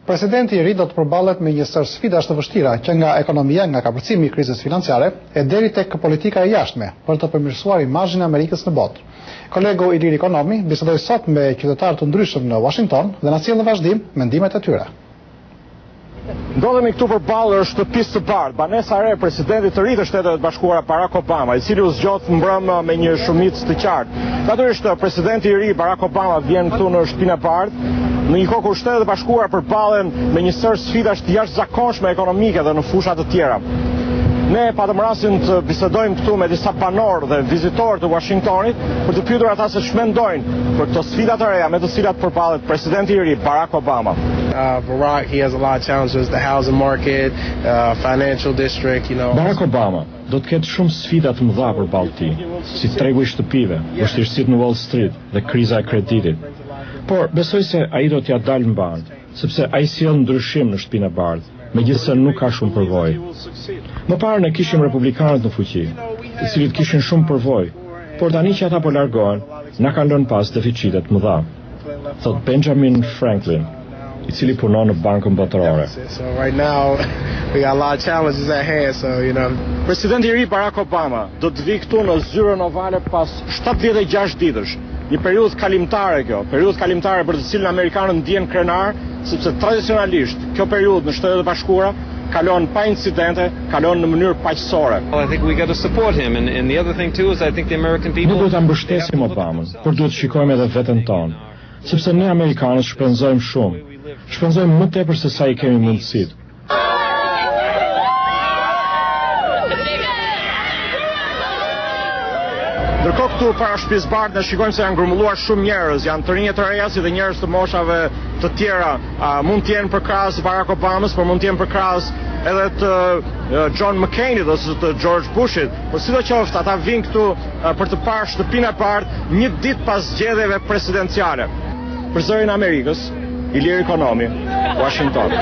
Presidenti i ri do të përballet me një sër sfidash të vështira, që nga ekonomia, nga kapërcimi i krizës financiare, e deri tek politika e jashtme, për të përmirësuar imazhin e Amerikës në botë. Kolegu Ilir Ikonomi bisedoi sot me qytetarë të ndryshëm në Washington dhe na sjell në vazhdim mendimet e tyre. Ndodhemi këtu përballë shtëpisë së bardhë, banesa e re e presidentit të ri të Shtetet e Bashkuara Barack Obama, i cili u zgjodh mbrëmë me një shumicë të qartë. Natyrisht presidenti i ri Barack Obama vjen këtu në shtëpinë e bardhë, në një kohë kur Shtetet e Bashkuara përballen me një sër sfidash të jashtëzakonshme ekonomike dhe në fusha të tjera. Ne patëm rastin të bisedojmë këtu me disa banorë dhe vizitorë të Washingtonit për të pyetur ata se ç'mendojnë për këto sfida të reja me të cilat përballet presidenti i ri Barack Obama. Barack, he has a lot of challenges, the housing market, financial district, Barack Obama do të ketë shumë sfida të mëdha përballë tij, si tregu i shtëpive, vështirësitë në Wall Street dhe kriza e kreditit. Por besoj se ai do t'ja dalë mban, sepse ai sjell ndryshim në shtëpinë e bardhë, megjithëse nuk ka shumë përvojë. Më parë ne kishim republikanët në fuqi, të cilët kishin shumë përvojë, por tani që ata po largohen, na kanë lënë pas deficite të mëdha, thot Benjamin Franklin, i cili punon në Bankën Botërore. Presidenti i ri Barack Obama do të vi këtu në zyrën ovale pas 76 ditësh. Një periudhë kalimtare kjo, periudhë kalimtare për të cilën amerikanët ndjen krenar, sepse tradicionalisht kjo periudhë në Shtetet e Bashkuara kalon pa incidente, kalon në mënyrë paqësore. Ne duhet ta mbështesim Obamën, por duhet të shikojmë edhe veten tonë, sepse ne amerikanët shpenzojmë shumë. Shpenzojmë më tepër se sa i kemi mundësitë. Ndërkohë këtu para shtëpisë bardhë ne shikojmë se janë grumbulluar shumë njerëz, janë të rinj të reja si dhe njerëz të moshave të tjera. Mund të jenë përkrahas Barack Obamas, por mund të jenë përkrahas edhe të John McCainit ose të George Bushit. Por sidoqoftë ata vinë këtu për të parë shtëpinë e bardhë një ditë pas zgjedhjeve presidenciale. Për zërin e Amerikës, Ilir Ikonomi, Washington.